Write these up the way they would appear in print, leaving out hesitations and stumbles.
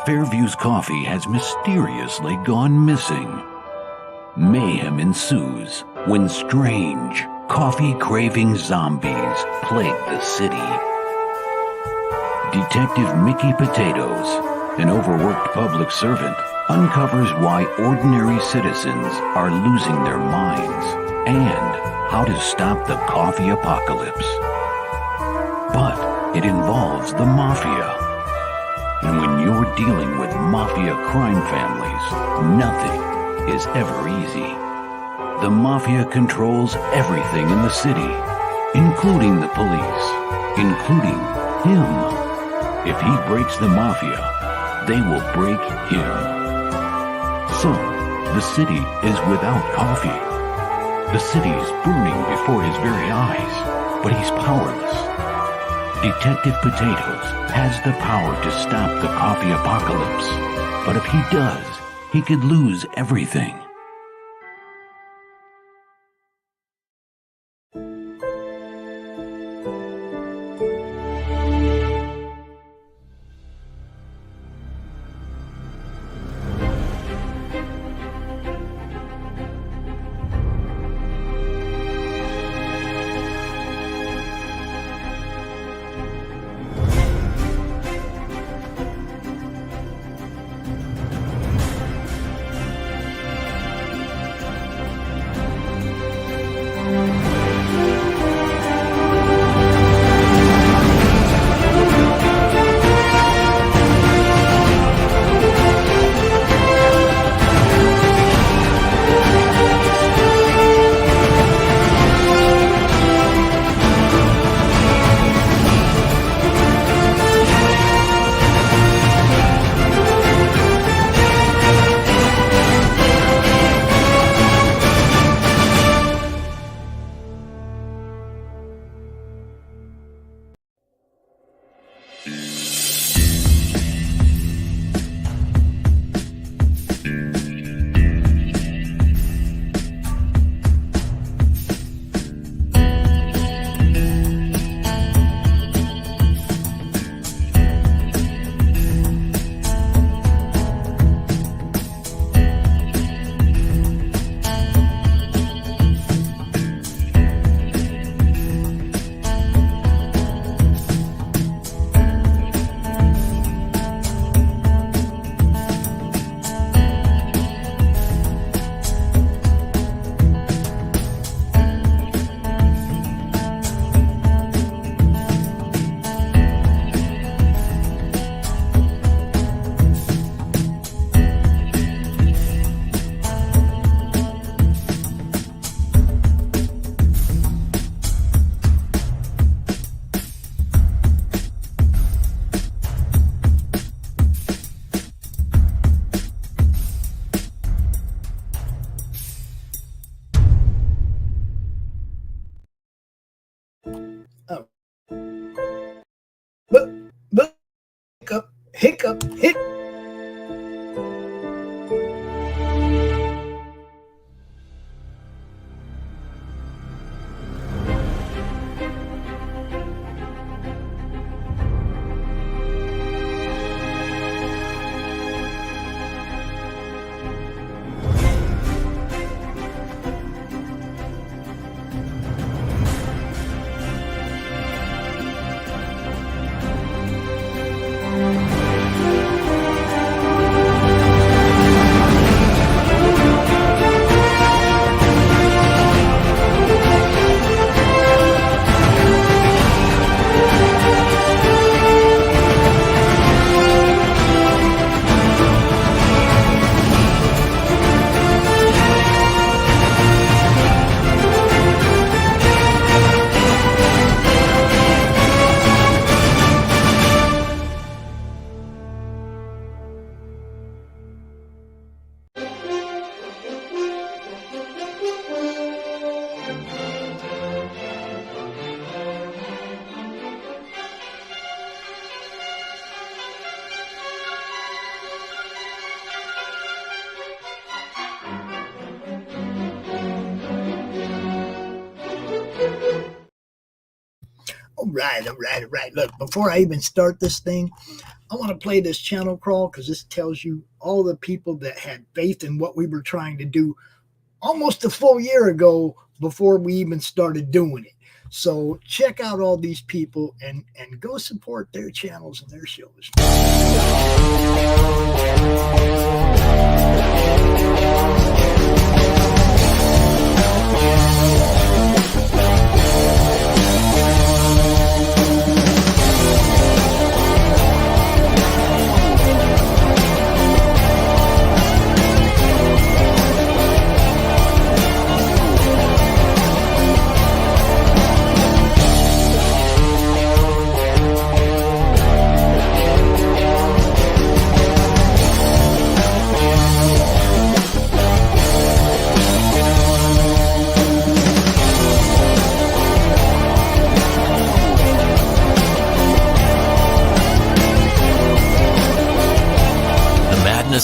Fairview's coffee has mysteriously gone missing. Mayhem ensues when strange, coffee-craving zombies plague the city. Detective Mickey Potatoes, an overworked public servant, uncovers why ordinary citizens are losing their minds and how to stop the coffee apocalypse. But it involves the mafia. And when you're dealing with mafia crime families, nothing is ever easy. The mafia controls everything in the city, including the police, including him. If he breaks the mafia, they will break him. So, the city is without coffee. The city is burning before his very eyes, but he's powerless. Detective Potatoes has the power to stop the coffee apocalypse, but if he does, he could lose everything. Hiccup. right. Look, before I even start this thing, I want to play this channel crawl because this tells you all the people that had faith in what we were trying to do almost a full year ago before we even started doing it. So check out all these people and go support their channels and their shows.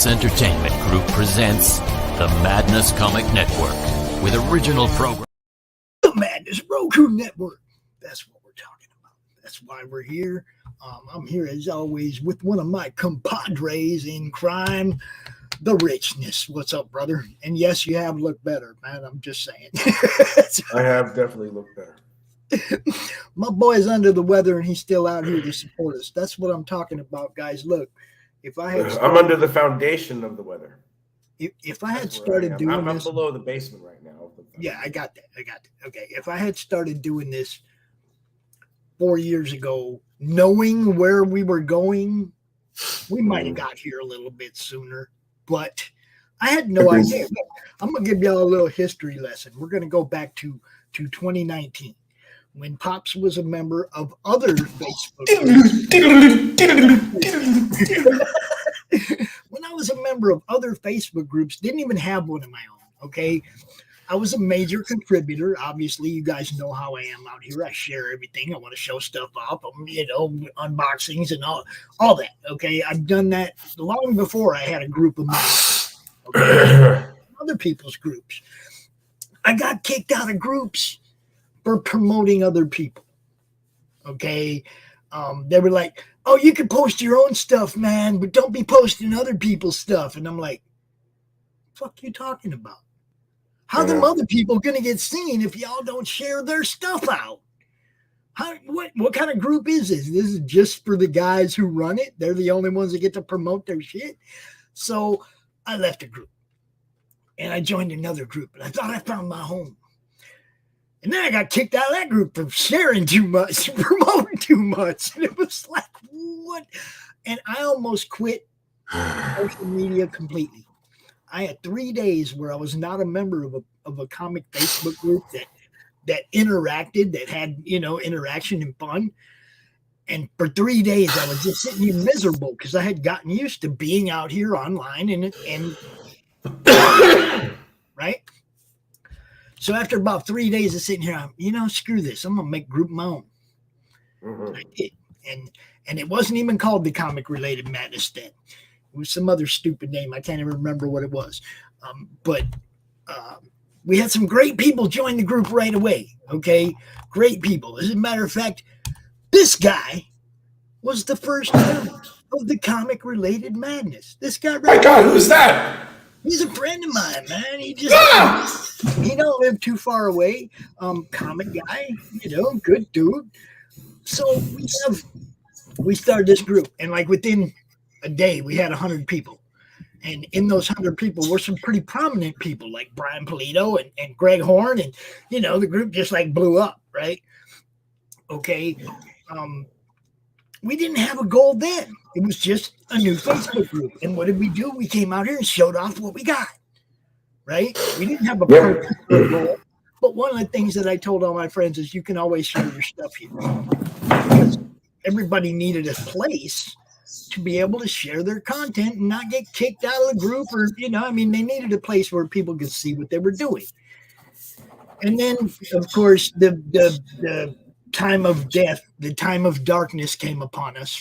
Entertainment Group presents the Madness Comic Network with original program. The Madness Roku Network. That's what we're talking about. That's why we're here. I'm here as always with one of my compadres in crime, the Richness. What's up, brother? And yes, you have looked better, man. I'm just saying. I have definitely looked better. My boy's under the weather and he's still out here to support us. That's what I'm talking about, guys. Look. If I had I'm under the foundation of the weather. If I had started doing I'm this, below the basement right now. Yeah, I got that. Okay, if I had started doing this 4 years ago, knowing where we were going, we might have got here a little bit sooner. But I had no idea. I'm gonna give y'all a little history lesson. We're gonna go back to 2019. When Pops was a member of other Facebook groups. When I was a member of other Facebook groups, didn't even have one of my own, okay? I was a major contributor. Obviously, you guys know how I am out here. I share everything. I want to show stuff off, unboxings and all that, okay? I've done that long before I had a group of mine, okay? Other people's groups. I got kicked out of groups for promoting other people. Okay. They were like, oh, you can post your own stuff, man, but don't be posting other people's stuff. And I'm like, fuck you talking about? How them other people gonna get seen if y'all don't share their stuff out? What kind of group is this? This is just for the guys who run it. They're the only ones that get to promote their shit. So I left a group and I joined another group and I thought I found my home. And then I got kicked out of that group for sharing too much, promoting too much. And it was like, what? And I almost quit social media completely. I had 3 days where I was not a member of a comic Facebook group that interacted, that had, interaction and fun. And for 3 days, I was just sitting here miserable because I had gotten used to being out here online and right? So after about 3 days of sitting here, screw this. I'm going to make group my own. Mm-hmm. I did. And it wasn't even called the Comic Related Madness then. It was some other stupid name. I can't even remember what it was. But we had some great people join the group right away. Okay? Great people. As a matter of fact, this guy was the first member of the Comic Related Madness. This guy right. My God, who's that? He's a friend of mine, man. He don't live too far away. Comic guy, good dude. So we started this group, and like within a day, we had 100 people. And in those 100 people were some pretty prominent people like Brian Polito and Greg Horn, and the group just like blew up, right? Okay. We didn't have a goal then. It was just a new Facebook group. And what did we do? We came out here and showed off what we got, right? We didn't have a particular goal. But one of the things that I told all my friends is you can always share your stuff here. Because everybody needed a place to be able to share their content and not get kicked out of the group or, they needed a place where people could see what they were doing. And then, of course, the time of death, the time of darkness came upon us.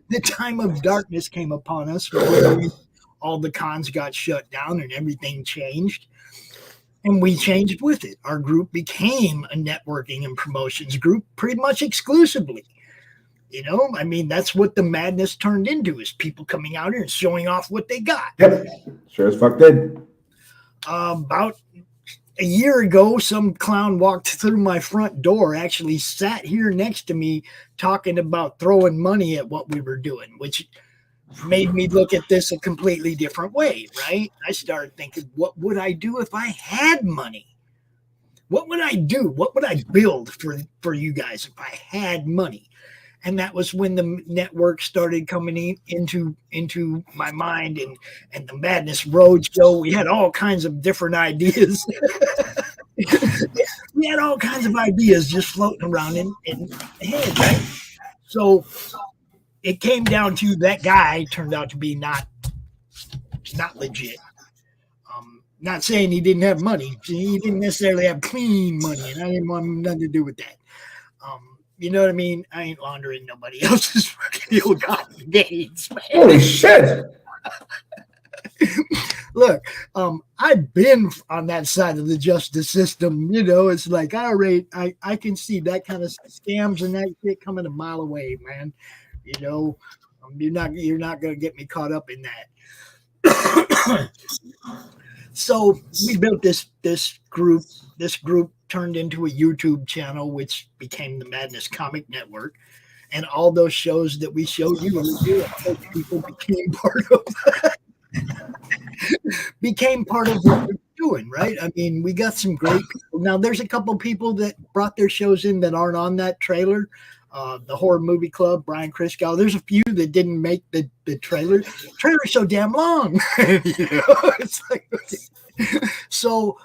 The time of darkness came upon us where all the cons got shut down and everything changed. And we changed with it. Our group became a networking and promotions group pretty much exclusively. You know, I mean, that's what the madness turned into, is people coming out here and showing off what they got. Yep. Sure as fuck did. About a year ago, some clown walked through my front door, actually sat here next to me talking about throwing money at what we were doing, which made me look at this a completely different way, right? I started thinking, what would I do if I had money? What would I do? What would I build for you guys if I had money? And that was when the network started coming into my mind, and the Madness Roadshow. We had all kinds of different ideas. We had all kinds of ideas just floating around in the head, right? So it came down to that guy turned out to be not legit. Not saying he didn't have money. He didn't necessarily have clean money, and I didn't want nothing to do with that. You know what I mean? I ain't laundering nobody else's fucking ill-gotten gains, man. Holy shit. Look, I've been on that side of the justice system. You know, it's like, all right, I can see that kind of scams and that shit coming a mile away, man. You know, you're not going to get me caught up in that. So we built this group. This group turned into a YouTube channel, which became the Madness Comic Network. And all those shows that we showed you, people became part of what we're doing, right? I mean, we got some great people. Now, there's a couple people that brought their shows in that aren't on that trailer. The Horror Movie Club, Brian Christgau. There's a few that didn't make the trailer. The trailer's so damn long. You know? It's like, okay. So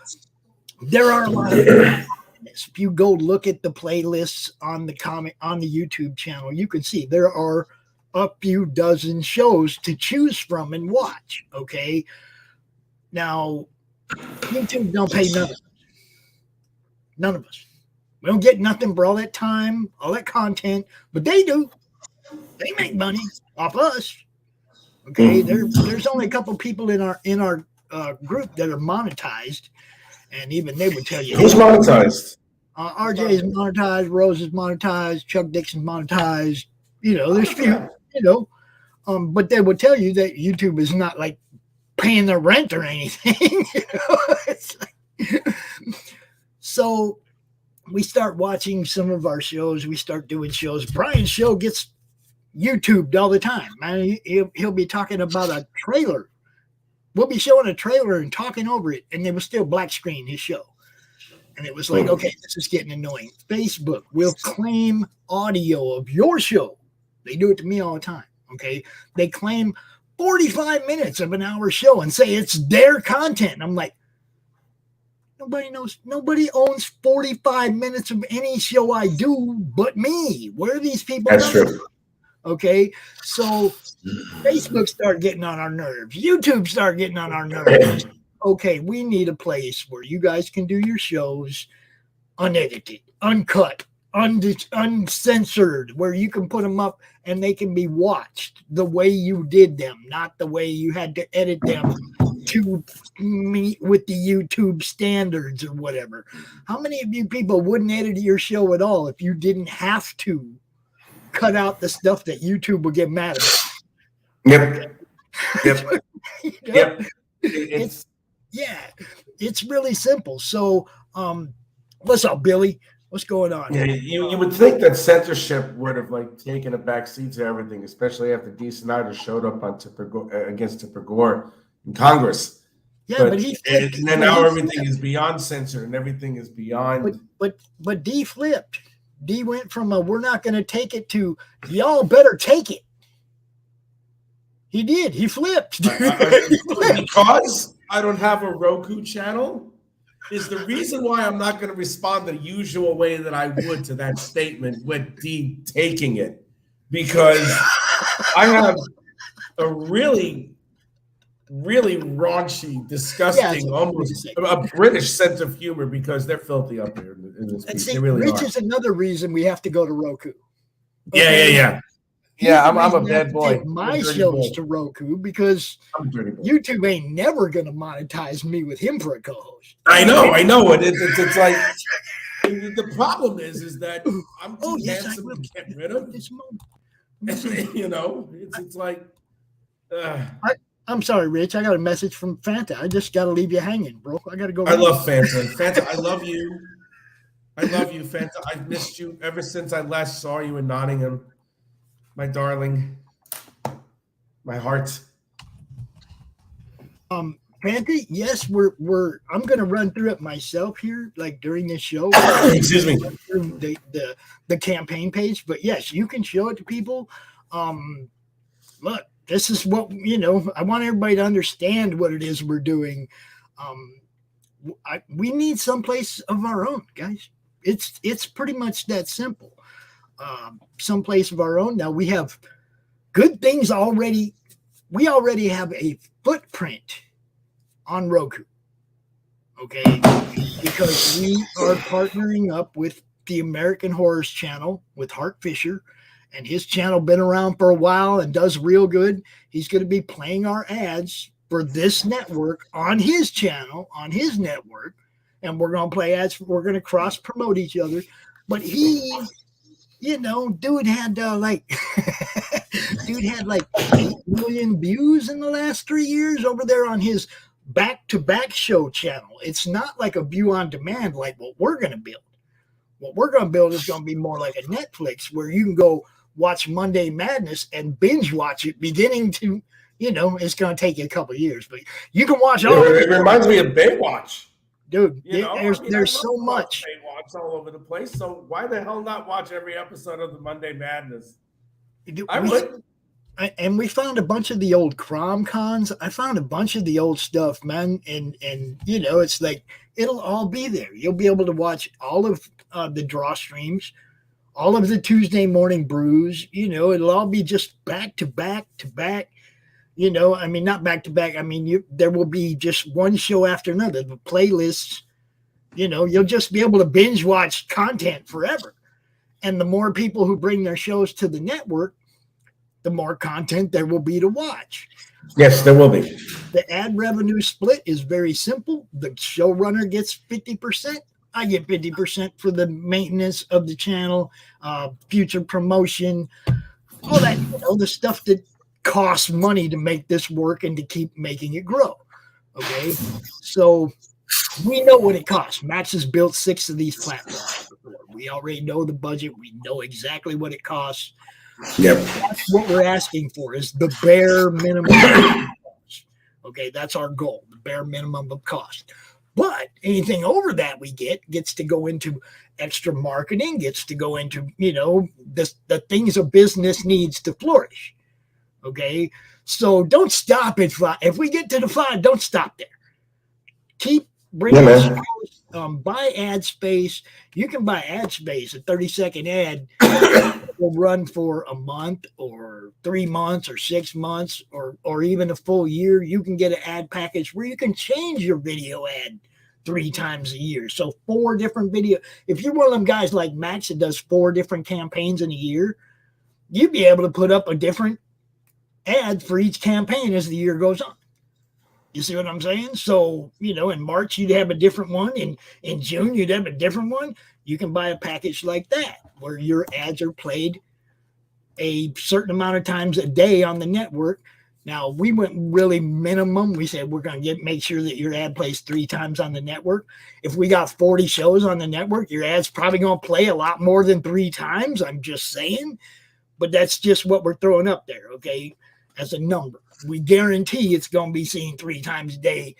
there are a lot of this. If you go look at the playlists on the YouTube channel, you can see there are a few dozen shows to choose from and watch. Okay. Now, YouTube don't pay none of us. None of us. We don't get nothing for all that time, all that content, but they do. They make money off us. Okay. There's only a couple people in our group that are monetized. And even they would tell you. Who's monetized? RJ is monetized. Rose is monetized. Chuck Dixon's monetized. You know, there's few, you know. But they would tell you that YouTube is not like paying their rent or anything. You know? It's like, so we start watching some of our shows. We start doing shows. Brian's show gets YouTubed all the time. Man, he'll be talking about a trailer. We'll be showing a trailer and talking over it, and they will still black screen his show. And it was like, okay, this is getting annoying. Facebook will claim audio of your show. They do it to me all the time, okay? They claim 45 minutes of an hour show and say it's their content. And I'm like, nobody knows. Nobody owns 45 minutes of any show I do but me. Where are these people? That's true. Okay, so Facebook started getting on our nerves. YouTube started getting on our nerves. Okay, we need a place where you guys can do your shows unedited, uncut, uncensored, where you can put them up and they can be watched the way you did them, not the way you had to edit them to meet with the YouTube standards or whatever. How many of you people wouldn't edit your show at all if you didn't have to cut out the stuff that YouTube will get mad about? Yep. Yep. You know? Yep. It's really simple. So, what's up, Billy? What's going on? Yeah, you would think that censorship would have like taken a back seat to everything, especially after Dee Snider showed up on against Tipper Gore in Congress. Yeah, but he flipped. And then now everything is beyond censored and everything is beyond. But Dee flipped. Dee went from a "we're not going to take it" to "y'all better take it." He did. He flipped. Because I don't have a Roku channel is the reason why I'm not going to respond the usual way that I would to that statement with Dee taking it. Because I have a really raunchy, disgusting, almost a British sense of humor because they're filthy up here in this piece. They really Rich are. is another reason we have to go to Roku. Okay? Yeah. Yeah, I'm a bad boy. My shows to Roku because YouTube ain't never gonna monetize me with him for a co-host. I know. It's like the problem is that I'm too handsome to get rid of this moment. It's like. I'm sorry, Rich. I got a message from Fanta. I just got to leave you hanging, bro. I got to go. I love Fanta. Fanta, I love you. I love you, Fanta. I've missed you ever since I last saw you in Nottingham. My darling. My heart. Fanta, yes, we're I'm gonna run through it myself here, like during this show. Excuse me. The campaign page, but yes, you can show it to people. Look, this is what I want everybody to understand what it is we're doing. We need someplace of our own, guys. It's pretty much that simple. Someplace of our own. Now we have good things already. We already have a footprint on Roku. Okay, because we are partnering up with the American Horrors channel with Hart Fisher. And his channel been around for a while and does real good. He's going to be playing our ads for this network on his channel, on his network. And we're going to play ads. We're going to cross promote each other. But he, dude had like 8 million views in the last 3 years over there on his back-to-back show channel. It's not like a view on demand like what we're going to build. What we're going to build is going to be more like a Netflix where you can go watch Monday Madness and binge watch it beginning to, it's going to take you a couple of years, but you can watch all of it. It reminds me of Baywatch. Dude, there's so much. Baywatch all over the place. So why the hell not watch every episode of the Monday Madness? And we found a bunch of the old Crom Cons. I found a bunch of the old stuff, man. And it's like, it'll all be there. You'll be able to watch all of the draw streams, all of the Tuesday morning brews. It'll all be just back to back to back. Not back to back. There will be just one show after another. The playlists, you'll just be able to binge watch content forever. And the more people who bring their shows to the network, the more content there will be to watch. Yes, there will be. The ad revenue split is very simple. The showrunner gets 50%. I get 50% for the maintenance of the channel, future promotion, all that, the stuff that costs money to make this work and to keep making it grow. Okay. So we know what it costs. Max has built 6 of these platforms before. We already know the budget. We know exactly what it costs. Yep. That's what we're asking for is the bare minimum. Okay. That's our goal, the bare minimum of cost. But anything over that we gets to go into extra marketing, gets to go into, the things a business needs to flourish. Okay. So don't stop at 5. If we get to the 5, don't stop there. Keep bringing shows, buy ad space. You can buy ad space, a 30-second ad will run for a month or 3 months or 6 months or even a full year. You can get an ad package where you can change your video ad 3 times a year. So 4 different video. If you're one of them guys like Max that does 4 different campaigns in a year, you'd be able to put up a different ad for each campaign as the year goes on. You see what I'm saying? So, in March, you'd have a different one. In June, you'd have a different one. You can buy a package like that where your ads are played a certain amount of times a day on the network. Now, we went really minimum. We said we're going to make sure that your ad plays 3 times on the network. If we got 40 shows on the network, your ad's probably going to play a lot more than 3 times. I'm just saying. But that's just what we're throwing up there, okay, as a number. We guarantee it's going to be seen 3 times a day.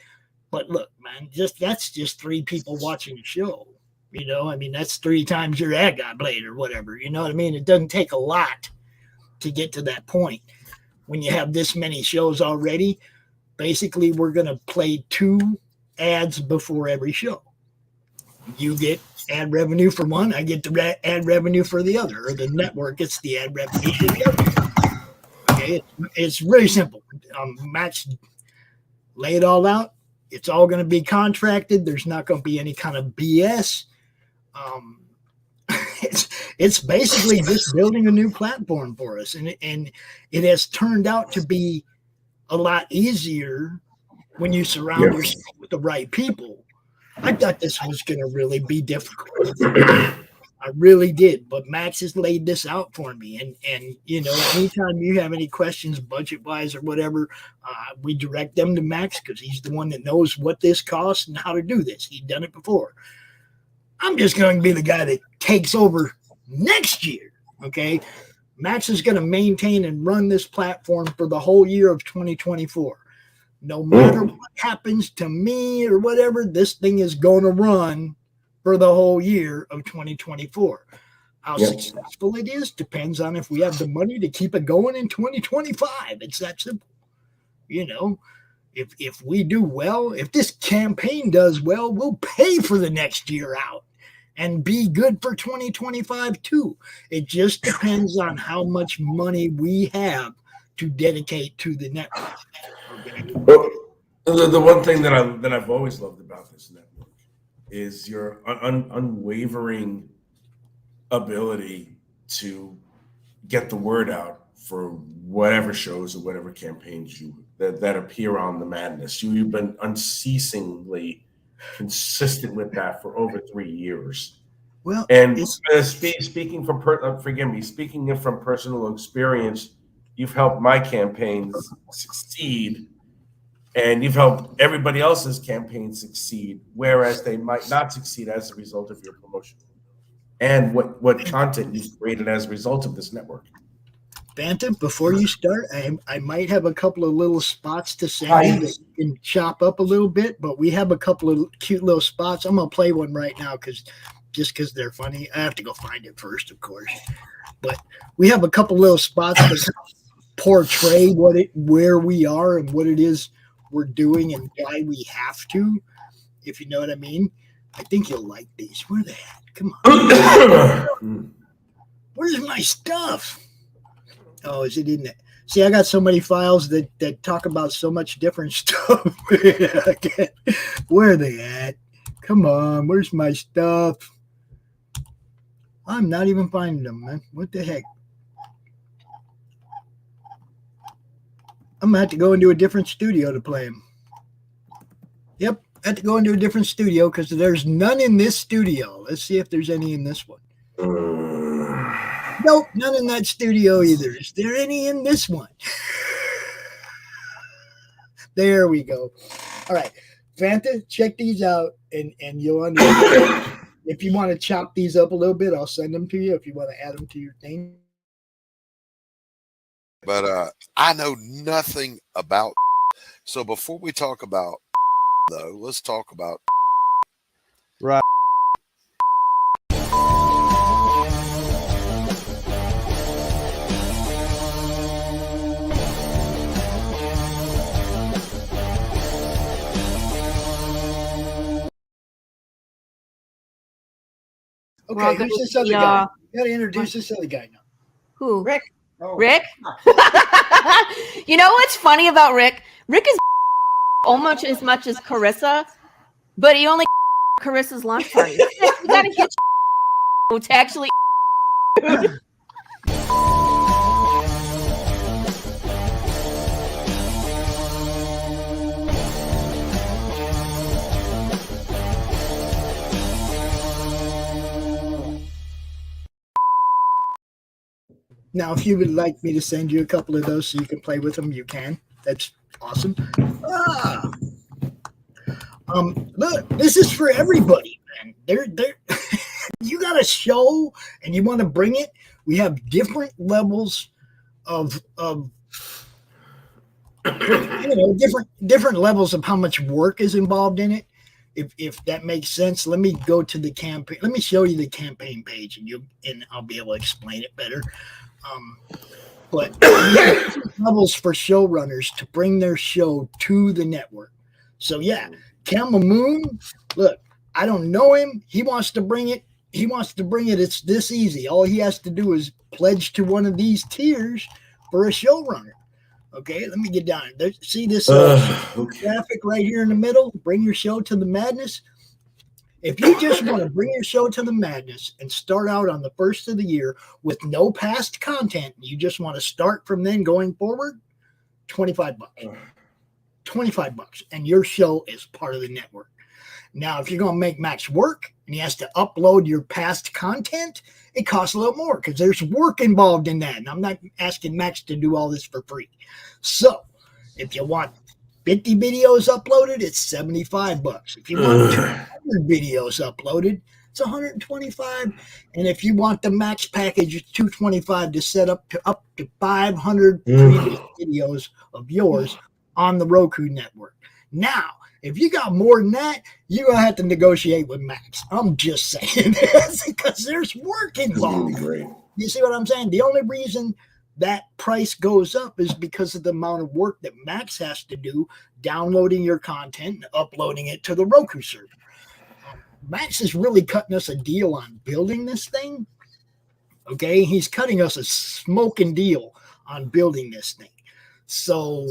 But look, man, that's just 3 people watching the show. That's 3 times your ad got played or whatever. You know what I mean? It doesn't take a lot to get to that point. When you have this many shows already, basically we're going to play 2 ads before every show. You get ad revenue for one, I get the ad revenue for the other, or the network gets the ad revenue for the other. Okay, it's really simple. Max, lay it all out. It's all going to be contracted. There's not going to be any kind of BS. It's basically just building a new platform for us, and it has turned out to be a lot easier when you surround yourself with the right people. I thought this was going to really be difficult. I really did, but Max has laid this out for me, and you know, anytime you have any questions, budget wise or whatever, we direct them to Max because he's the one that knows what this costs and how to do this. He's done it before. I'm just going to be the guy that takes over next year. Okay, Max is going to maintain and run this platform for the whole year of 2024. No matter what happens to me or whatever, this thing is going to run for the whole year of 2024. How successful it is depends on if we have the money to keep it going in 2025. It's that simple. You know, if we do well, if this campaign does well, we'll pay for the next year out and be good for 2025 too. It just depends on how much money we have to dedicate to the network. Okay? Well, the one thing that I've always loved about this network is your unwavering ability to get the word out for whatever shows or whatever campaigns that appear on the Madness. You've been unceasingly consistent with that for over 3 years. Well, and speaking from personal experience, you've helped my campaigns succeed. And you've helped everybody else's campaign succeed, whereas they might not succeed as a result of your promotion. And what content you've created as a result of this network. Phantom, before you start, I might have a couple of little spots to send you that you can chop up a little bit, but we have a couple of cute little spots. I'm going to play one right now because they're funny. I have to go find it first, of course. But we have a couple little spots that portray where we are and what it is we're doing and why we have to, if you know what I mean. I think you'll like these. Where they at? Come on. Where's my stuff? Oh, is it in there? See, I got so many files that talk about so much different stuff. Where are they at? Come on, where's my stuff? I'm not even finding them, man. What the heck? I'm going to have to go into a different studio to play them. Yep, I have to go into a different studio because there's none in this studio. Let's see if there's any in this one. Nope, none in that studio either. Is there any in this one? There we go. All right, Fanta, check these out, and you'll understand. If you want to chop these up a little bit, I'll send them to you. If you want to add them to your thing. But I know nothing about. So before we talk about, though, let's talk about. Right. Okay, who's this other guy? You got to introduce this other guy now. Who? Rick. Oh. Rick? You know what's funny about Rick? Rick is almost as much as Carissa, but he only Carissa's launch party. You gotta get to actually. Now, if you would like me to send you a couple of those so you can play with them, you can. That's awesome. Look, this is for everybody, man. You got a show and you want to bring it. We have different levels of different levels of how much work is involved in it. If that makes sense, let me go to the campaign. Let me show you the campaign page, and I'll be able to explain it better. But we have levels for showrunners to bring their show to the network. So yeah, Camel Moon, look, I don't know him. He wants to bring it. It's this easy. All he has to do is pledge to one of these tiers for a showrunner. Okay, let me get down there. See this graphic right here in the middle? Bring your show to the Madness. If you just want to bring your show to the madness and start out on the first of the year with no past content, you just want to start from then going forward, $25. $25, and your show is part of the network. Now, if you're going to make Max work and he has to upload your past content, it costs a little more because there's work involved in that. And I'm not asking Max to do all this for free. So if you want 50 videos uploaded, it's $75. If you want 200 videos uploaded, it's $125. And if you want the Max package, it's $225 to set up to 500 previous videos of yours on the Roku network. Now, if you got more than that, you're going to have to negotiate with Max. I'm just saying this because there's work involved. Great. You see what I'm saying? The only reason that price goes up is because of the amount of work that Max has to do downloading your content and uploading it to the Roku server. Max is really cutting us a deal on building this thing. Okay? He's cutting us a smoking deal on building this thing. So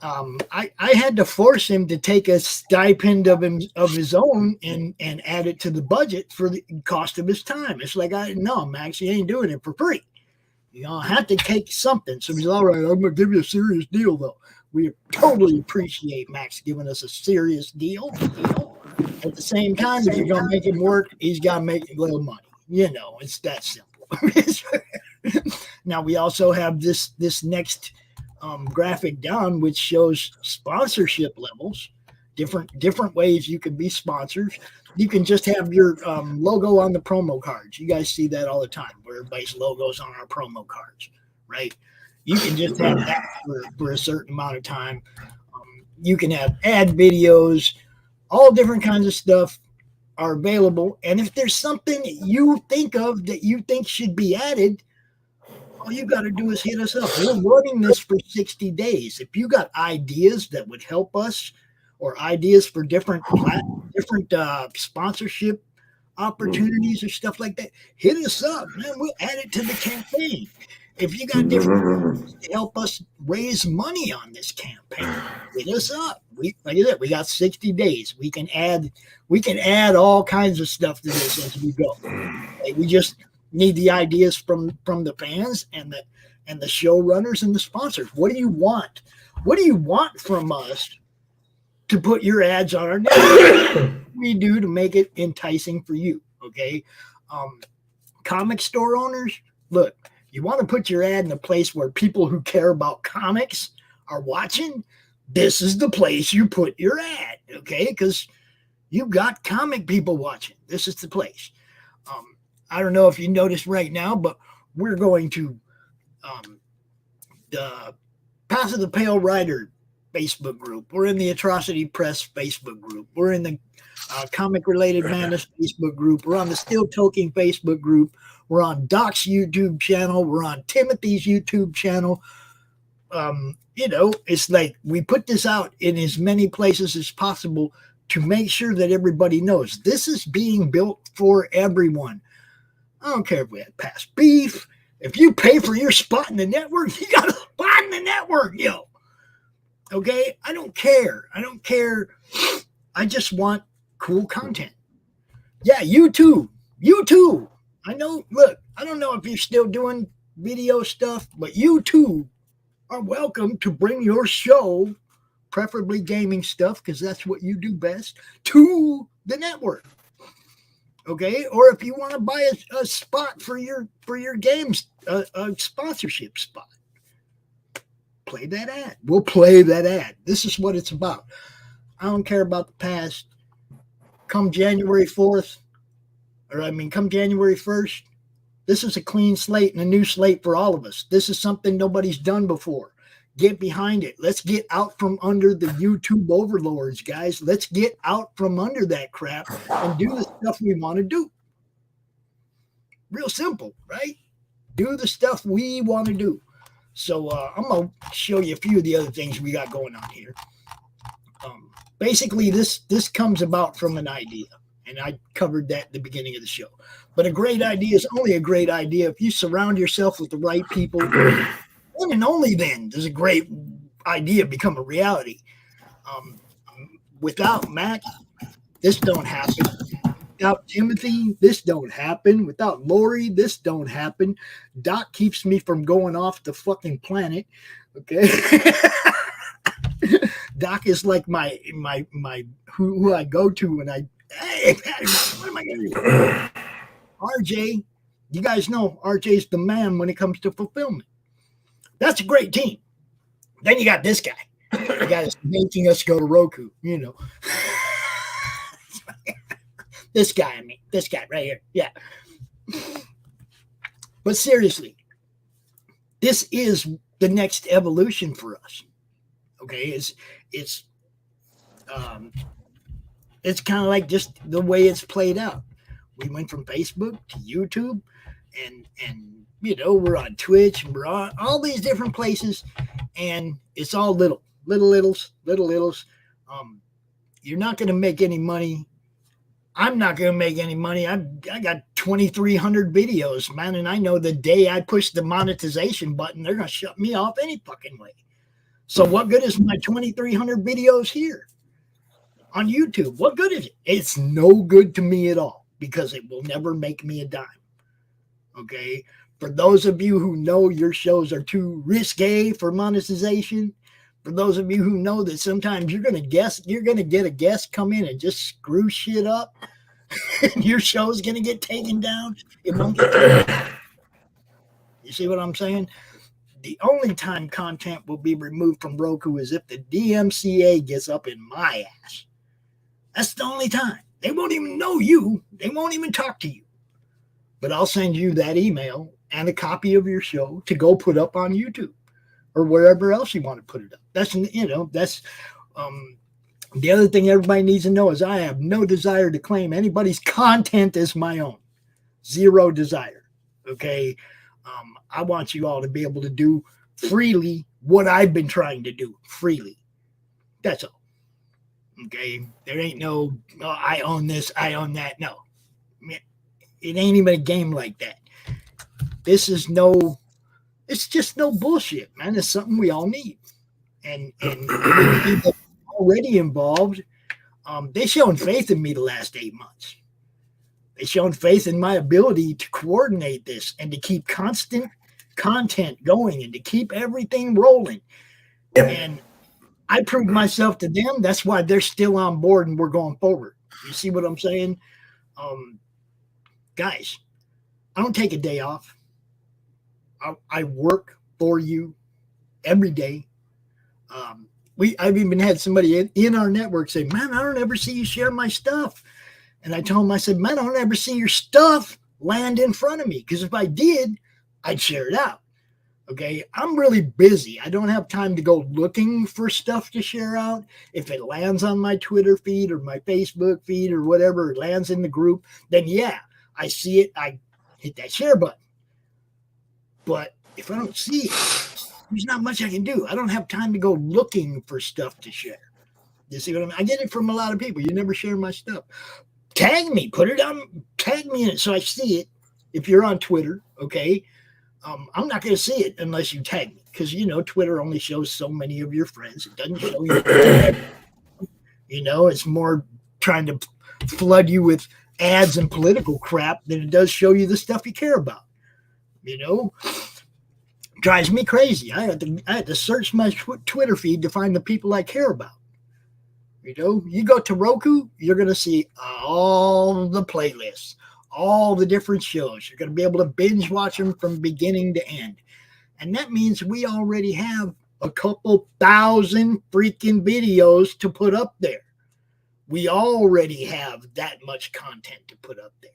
I had to force him to take a stipend of his own and add it to the budget for the cost of his time. It's like, no, Max, he ain't doing it for free. You know, I have to take something. So he's all right. I'm going to give you a serious deal, though. We totally appreciate Max giving us a serious deal. At the same time, if you're going to make him work, he's got to make a little money. You know, it's that simple. Now, we also have this next graphic down, which shows sponsorship levels, different ways you can be sponsors. You can just have your logo on the promo cards. You guys see that all the time, where everybody's logos on our promo cards, right? You can just have that for a certain amount of time. You can have ad videos, all different kinds of stuff are available. And if there's something you think of that you think should be added, all you got to do is hit us up. We're running this for 60 days. If you got ideas that would help us or ideas for different sponsorship opportunities or stuff like that, hit us up, man. We'll add it to the campaign. If you got different ways to help us raise money on this campaign, hit us up. Like I said, we got 60 days. We can add all kinds of stuff to this as we go. Like, we just need the ideas from the fans and the showrunners and the sponsors. What do you want? What do you want from us to put your ads on our network? What we do to make it enticing for you? Okay, comic store owners, look, you want to put your ad in a place where people who care about comics are watching. This is the place you put your ad, okay? Because you got comic people watching. This is the place. I don't know if you noticed right now, but we're going to the Path of the Pale Rider Facebook group. We're in the Atrocity Press Facebook group. We're in the Comic Related Madness Facebook group. We're on the Still Toking Facebook group. We're on Doc's YouTube channel. We're on Timothy's YouTube channel. You know, it's like we put this out in as many places as possible to make sure that everybody knows this is being built for everyone. I don't care if we had past beef. If you pay for your spot in the network, you got a spot in the network, yo. Okay? I don't care. I just want cool content. Yeah, you too. I know, look, I don't know if you're still doing video stuff, but you too are welcome to bring your show, preferably gaming stuff, because that's what you do best, to the network. Okay, or if you want to buy a spot for your games, a sponsorship spot, play that ad. We'll play that ad. This is what it's about. I don't care about the past. Come January 4th, come January 1st, this is a clean slate and a new slate for all of us. This is something nobody's done before. Get behind it. Let's get out from under the YouTube overlords, guys. Let's get out from under that crap and do the stuff we want to do. Real simple, right? Do the stuff we want to do. So I'm going to show you a few of the other things we got going on here. Basically, this comes about from an idea, and I covered that at the beginning of the show. But a great idea is only a great idea if you surround yourself with the right people. And only then does a great idea become a reality. Without Max, this don't happen. Without Timothy, this don't happen. Without Laurie, this don't happen. Doc keeps me from going off the fucking planet. Okay. Doc is like my who I go to when I, hey, what am I gonna do? RJ, you guys know RJ's the man when it comes to fulfillment. That's a great team. Then you got this guy. The guy that's making us go to Roku, you know. This guy right here. Yeah. But seriously, this is the next evolution for us. Okay, it's kind of like just the way it's played out. We went from Facebook to YouTube, and you know, we're on Twitch, and we're on all these different places, and it's all little littles. You're not going to make any money. I'm not going to make any money. I got 2,300 videos, man, and I know the day I push the monetization button, they're going to shut me off any fucking way. So what good is my 2,300 videos here on YouTube? What good is it? It's no good to me at all because it will never make me a dime. Okay? For those of you who know your shows are too risque for monetization, for those of you who know that sometimes you're going to get a guest come in and just screw shit up, and your show's going to get taken down. It won't get taken down. You see what I'm saying? The only time content will be removed from Roku is if the DMCA gets up in my ass. That's the only time. They won't even know you. They won't even talk to you. But I'll send you that email and a copy of your show to go put up on YouTube or wherever else you want to put it up. That's, you know, that's the other thing everybody needs to know is I have no desire to claim anybody's content as my own. Zero desire. Okay. I want you all to be able to do freely what I've been trying to do freely. That's all. Okay. There ain't no, oh, I own this, I own that. No, it ain't even a game like that. This is it's just no bullshit, man. It's something we all need. And people already involved, they shown faith in me the last 8 months. They shown faith in my ability to coordinate this and to keep constant content going and to keep everything rolling. Yep. And I proved myself to them. That's why they're still on board and we're going forward. You see what I'm saying? Guys, I don't take a day off. I work for you every day. I've even had somebody in our network say, man, I don't ever see you share my stuff. And I told him, I said, man, I don't ever see your stuff land in front of me. Because if I did, I'd share it out. Okay. I'm really busy. I don't have time to go looking for stuff to share out. If it lands on my Twitter feed or my Facebook feed or whatever, it lands in the group, then yeah, I see it. I hit that share button. But if I don't see it, there's not much I can do. I don't have time to go looking for stuff to share. You see what I mean? I get it from a lot of people. You never share my stuff. Tag me, put it on, tag me in it so I see it. If you're on Twitter, okay, I'm not going to see it unless you tag me because, you know, Twitter only shows so many of your friends. It doesn't show you. You know, it's more trying to flood you with ads and political crap than it does show you the stuff you care about. You know, drives me crazy. I had to search my Twitter feed to find the people I care about. You know, you go to Roku, you're going to see all the playlists, all the different shows. You're going to be able to binge watch them from beginning to end. And that means we already have a couple thousand freaking videos to put up there. We already have that much content to put up there.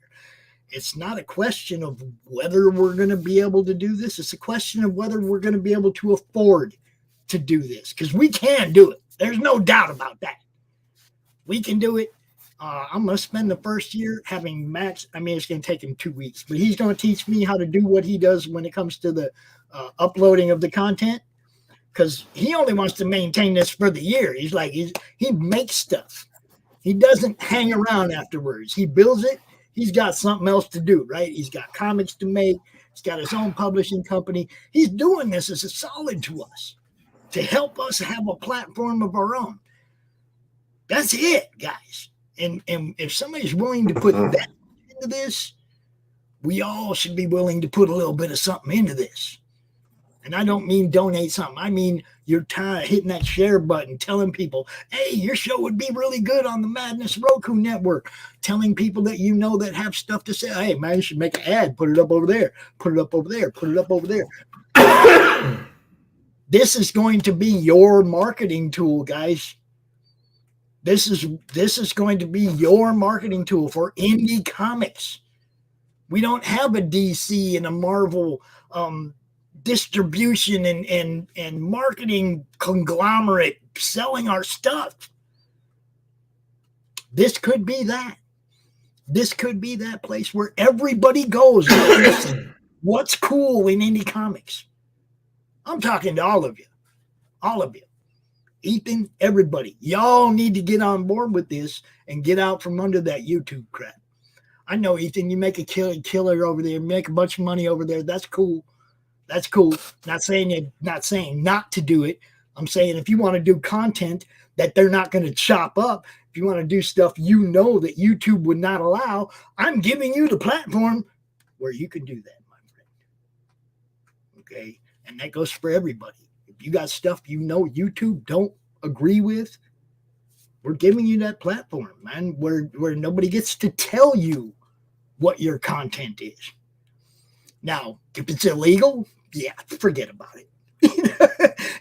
It's not a question of whether we're going to be able to do this. It's a question of whether we're going to be able to afford to do this because we can do it. There's no doubt about that. We can do it. I'm going to spend the first year having Max. I mean, it's going to take him 2 weeks, but he's going to teach me how to do what he does when it comes to the uploading of the content because he only wants to maintain this for the year. He's like, he makes stuff. He doesn't hang around afterwards. He builds it. He's got something else to do, right? He's got comics to make. He's got his own publishing company. He's doing this as a solid to us to help us have a platform of our own. That's it, guys. And if somebody's willing to put that into this, we all should be willing to put a little bit of something into this. And I don't mean donate something. I mean, you're tired of hitting that share button, telling people, hey, your show would be really good on the Madness Roku Network. Telling people that you know that have stuff to say, hey, man, you should make an ad, put it up over there, put it up over there, put it up over there. This is going to be your marketing tool, guys. This is going to be your marketing tool for indie comics. We don't have a DC and a Marvel distribution and marketing conglomerate selling our stuff. This could be that. This could be that place where everybody goes. What's cool in indie comics? I'm talking to all of you. All of you. Ethan, everybody. Y'all need to get on board with this and get out from under that YouTube crap. I know, Ethan, you make a killer over there, make a bunch of money over there. That's cool. That's cool. Not saying not to do it. I'm saying if you want to do content that they're not going to chop up, if you want to do stuff you know that YouTube would not allow, I'm giving you the platform where you can do that, my friend. Okay? And that goes for everybody. If you got stuff you know YouTube don't agree with, we're giving you that platform, man, where nobody gets to tell you what your content is. Now, if it's illegal, yeah, forget about it.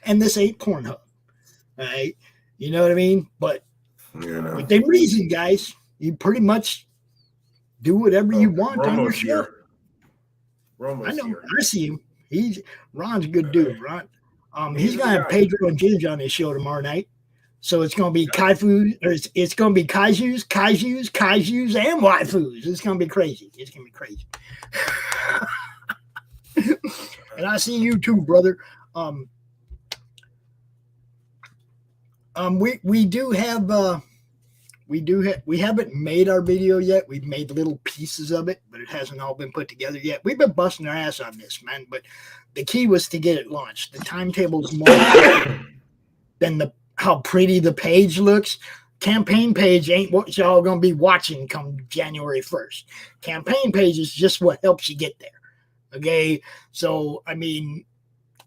And this ain't Pornhub, all right? You know what I mean? But within reason, guys, you pretty much do whatever you want on your show. I know. Here. I see him. Ron's a good dude, Ron. He's gonna have Pedro and Ginge on his show tomorrow night. So it's gonna be Kaifu, or it's gonna be Kaijus, and waifus. It's gonna be crazy. It's gonna be crazy. And I see you too, brother. We haven't made our video yet. We've made little pieces of it, but it hasn't all been put together yet. We've been busting our ass on this, man. But the key was to get it launched. The timetable is more than how pretty the page looks. Campaign page ain't what y'all gonna be watching come January 1st. Campaign page is just what helps you get there. Okay, so I mean,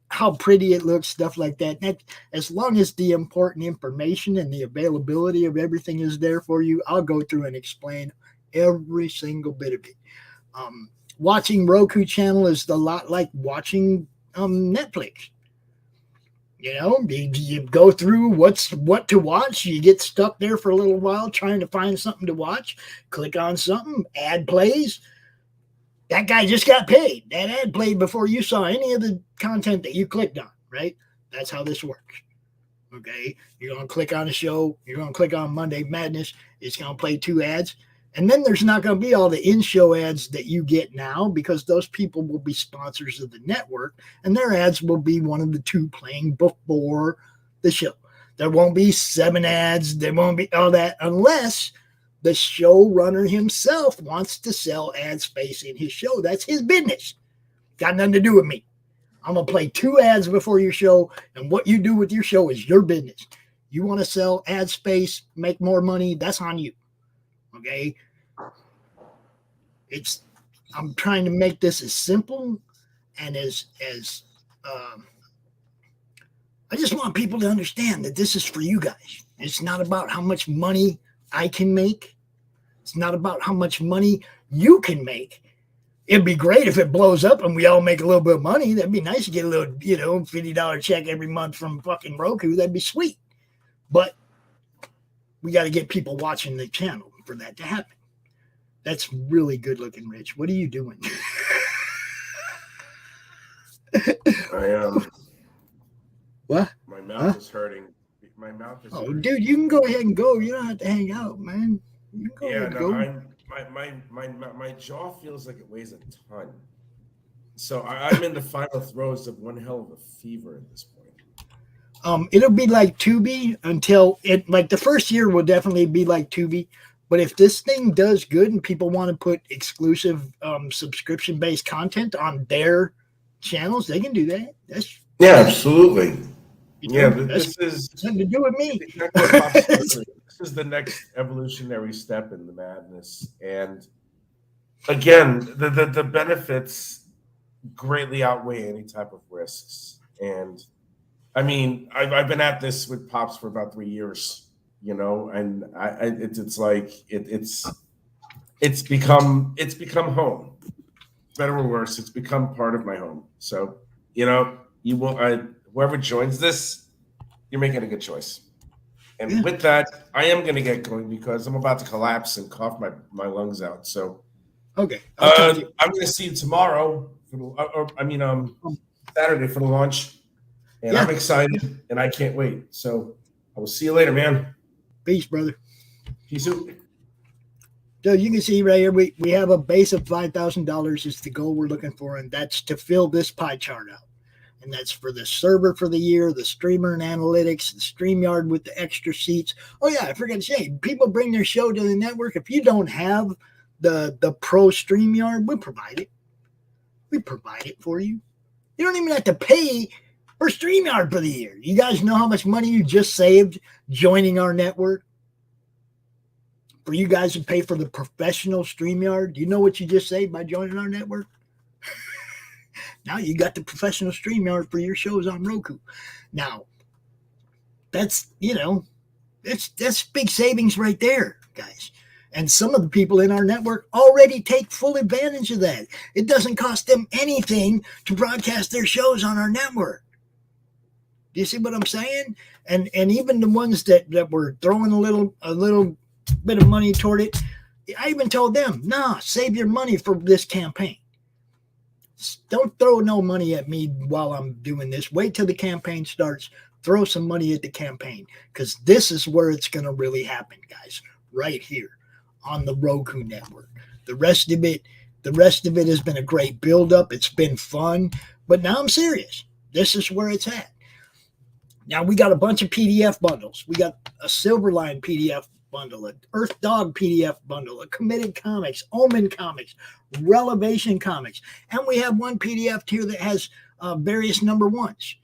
how pretty it looks, stuff like that. As long as the important information and the availability of everything is there for you, I'll go through and explain every single bit of it. Watching Roku channel is a lot like watching Netflix. You know, you go through what to watch. You get stuck there for a little while trying to find something to watch. Click on something, ad plays. That guy just got paid. That ad played before you saw any of the content that you clicked on, right? That's how this works. Okay? You're going to click on a show. You're going to click on Monday Madness. It's going to play 2 ads. And then there's not going to be all the in-show ads that you get now because those people will be sponsors of the network and their ads will be one of the 2 playing before the show. There won't be 7 ads. There won't be all that unless the showrunner himself wants to sell ad space in his show. That's his business. Got nothing to do with me. I'm going to play 2 ads before your show, and what you do with your show is your business. You want to sell ad space, make more money, that's on you. Okay? I'm trying to make this as simple and as I just want people to understand that this is for you guys. It's not about how much money I can make. It's not about how much money you can make. It'd be great if it blows up and we all make a little bit of money. That'd be nice to get a little, $50 check every month from fucking Roku. That'd be sweet. But we got to get people watching the channel for that to happen. That's really good looking, Rich. What are you doing? I am. What? My mouth is hurting. My mouth is hurting. Dude, you can go ahead and go. You don't have to hang out, man. You can go ahead and go. My jaw feels like it weighs a ton. So I'm in the final throes of one hell of a fever at this point. It'll be like Tubi until the first year will definitely be like Tubi. But if this thing does good and people want to put exclusive subscription-based content on their channels, they can do that. Yeah, absolutely. Yeah, this is nothing to do with me. This is the next evolutionary step in the madness, and again, the benefits greatly outweigh any type of risks. And I mean, I've been at this with Pops for about 3 years, you know, and it's like it's become home, better or worse. It's become part of my home. So you know, whoever joins this, you're making a good choice. And with that, I am going to get going because I'm about to collapse and cough my lungs out. So, okay, I'm going to see you tomorrow, Saturday for the launch. And I'm excited and I can't wait. So, I will see you later, man. Peace, brother. Peace out. So you can see right here, we have a base of $5,000 is the goal we're looking for, and that's to fill this pie chart out. And that's for the server for the year, the streamer and analytics, the StreamYard with the extra seats. Oh, yeah, I forgot to say, people bring their show to the network. If you don't have the pro StreamYard, we provide it. We provide it for you. You don't even have to pay for StreamYard for the year. You guys know how much money you just saved joining our network? For you guys to pay for the professional StreamYard, do you know what you just saved by joining our network? Now you got the professional StreamYard for your shows on Roku. Now, that's big savings right there, guys. And some of the people in our network already take full advantage of that. It doesn't cost them anything to broadcast their shows on our network. Do you see what I'm saying? And even the ones that were throwing a little bit of money toward it, I even told them, nah, save your money for this campaign. Don't throw no money at me while I'm doing this. Wait till the campaign starts. Throw some money at the campaign, because this is where it's going to really happen, guys. Right here on the Roku network. The rest of it has been a great buildup. It's been fun, but now I'm serious. This is where it's at. Now we got a bunch of PDF bundles. We got a Silverline PDF bundle, an Earth Dog PDF bundle, a Committed Comics, Omen Comics, Relevation Comics, and we have one PDF tier that has various number ones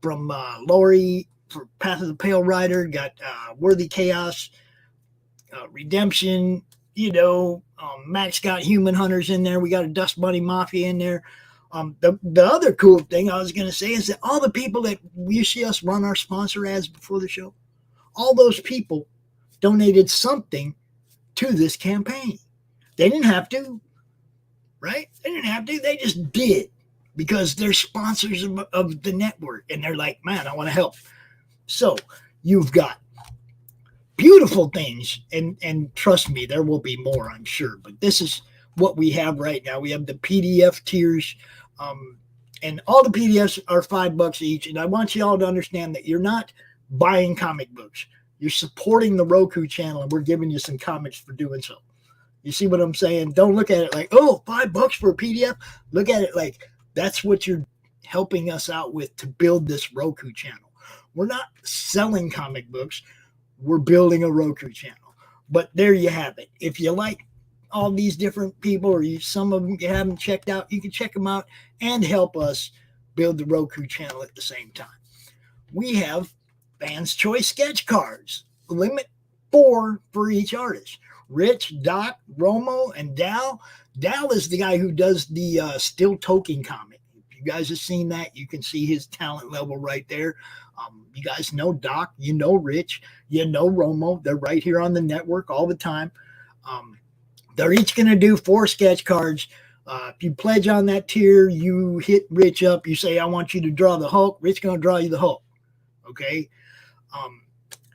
from Laurie for Path of the Pale Rider, got Worthy Chaos, Redemption, Max got Human Hunters in there. We got a Dust Bunny Mafia in there. The other cool thing I was going to say is that all the people that you see us run our sponsor ads before the show, all those people donated something to this campaign. They didn't have to, right? They didn't have to. They just did because they're sponsors of the network. And they're like, man, I want to help. So you've got beautiful things. And trust me, there will be more, I'm sure. But this is what we have right now. We have the PDF tiers. And all the PDFs are $5 each. And I want you all to understand that you're not buying comic books. You're supporting the Roku channel, and we're giving you some comics for doing so. You see what I'm saying? Don't look at it like, oh, $5 for a PDF. Look at it like that's what you're helping us out with to build this Roku channel. We're not selling comic books. We're building a Roku channel. But there you have it. If you like all these different people, or some of them you haven't checked out, you can check them out and help us build the Roku channel at the same time. We have Fans' Choice sketch cards, limit 4 for each artist. Rich, Doc, Romo, and Dal. Dal is the guy who does the Still Toking comic. If you guys have seen that, you can see his talent level right there. You guys know Doc, you know Rich, you know Romo. They're right here on the network all the time. They're each going to do 4 sketch cards. If you pledge on that tier, you hit Rich up. You say, I want you to draw the Hulk. Rich going to draw you the Hulk. Okay?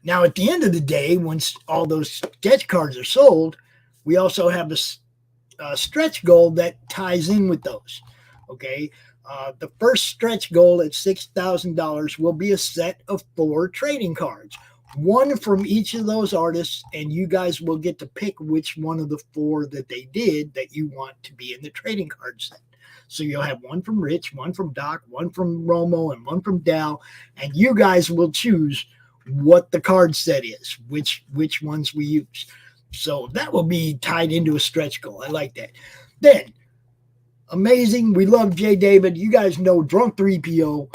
Now, at the end of the day, once all those sketch cards are sold, we also have a stretch goal that ties in with those. Okay? The first stretch goal at $6,000 will be a set of 4 trading cards. 1 from each of those artists, and you guys will get to pick which one of the 4 that they did that you want to be in the trading card set. So you'll have 1 from Rich, 1 from Doc, 1 from Romo, and 1 from Dal, and you guys will choose what the card set is, which ones we use. So that will be tied into a stretch goal. I like that. Then, amazing. We love Jay David. You guys know Drunk 3PO.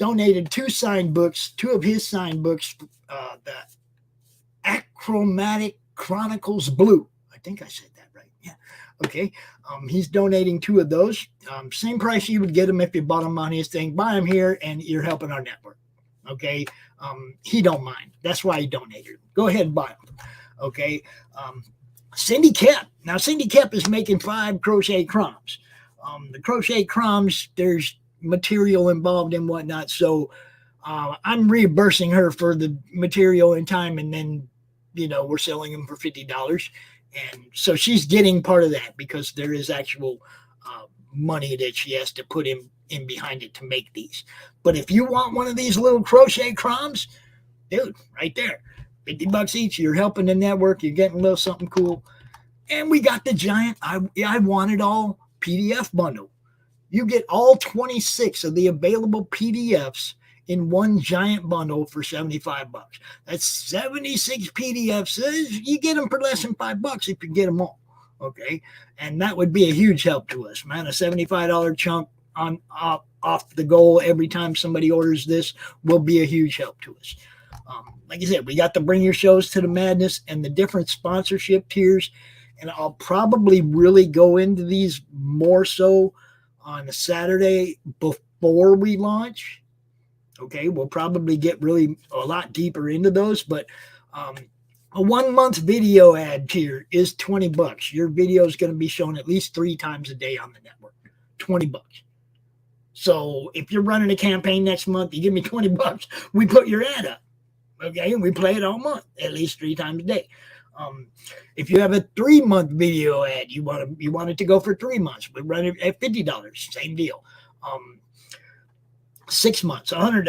donated two of his signed books, the Achromatic Chronicles Blue. I think I said that right. Yeah. Okay. He's donating two of those. Same price you would get them if you bought them on his thing. Buy them here and you're helping our network. Okay. He don't mind. That's why he donated. Go ahead and buy them. Okay. Cindy Koepp. Now, Cindy Koepp is making 5 crochet crumbs. The crochet crumbs, there's material involved and whatnot. So I'm reimbursing her for the material and time. And then, we're selling them for $50. And so she's getting part of that because there is actual money that she has to put in behind it to make these. But if you want one of these little crochet crumbs, dude, right there, $50 each. You're helping the network. You're getting a little something cool. And we got the giant I Want It All PDF bundle. You get all 26 of the available PDFs in one giant bundle for $75. That's 76 PDFs. You get them for less than $5 if you get them all. Okay. And that would be a huge help to us, man. A $75 chunk off the goal every time somebody orders this will be a huge help to us. Like I said, we got to bring your shows to the madness and the different sponsorship tiers. And I'll probably really go into these more so on a Saturday before we launch. Okay, we'll probably get really a lot deeper into those, but a 1 month video ad tier is $20. Your video is going to be shown at least 3 times a day on the network. $20. So if you're running a campaign next month, you give me $20, we put your ad up. Okay, and we play it all month, at least 3 times a day. If you have a 3-month video ad, you want it to go for 3 months, we run it at $50. Same deal. 6 months, $100.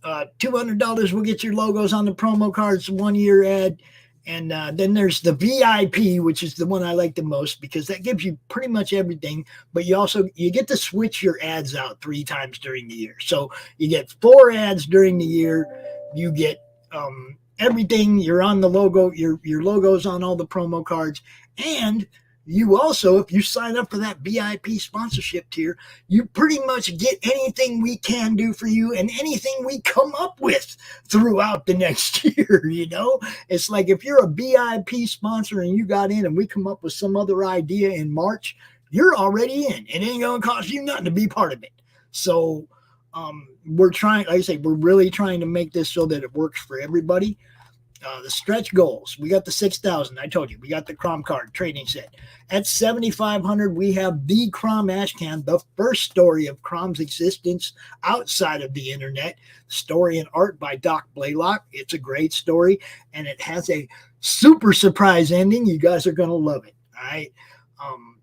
$200 will get your logos on the promo cards, 1 year ad. And then there's the VIP, which is the one I like the most because that gives you pretty much everything. But you get to switch your ads out 3 times during the year. So you get 4 ads during the year. You get everything. You're on the logo. Your logo's on all the promo cards. And you also, if you sign up for that VIP sponsorship tier, you pretty much get anything we can do for you and anything we come up with throughout the next year. It's like if you're a VIP sponsor and you got in and we come up with some other idea in March, you're already in. It ain't going to cost you nothing to be part of it. So we're trying, like I say, we're really trying to make this so that it works for everybody. The stretch goals, we got the 6,000. I told you, we got the Crom card trading set. At 7,500, we have the Crom Ash Can, the first story of Crom's existence outside of the internet. Story and art by Doc Blalock. It's a great story, and it has a super surprise ending. You guys are going to love it. All right.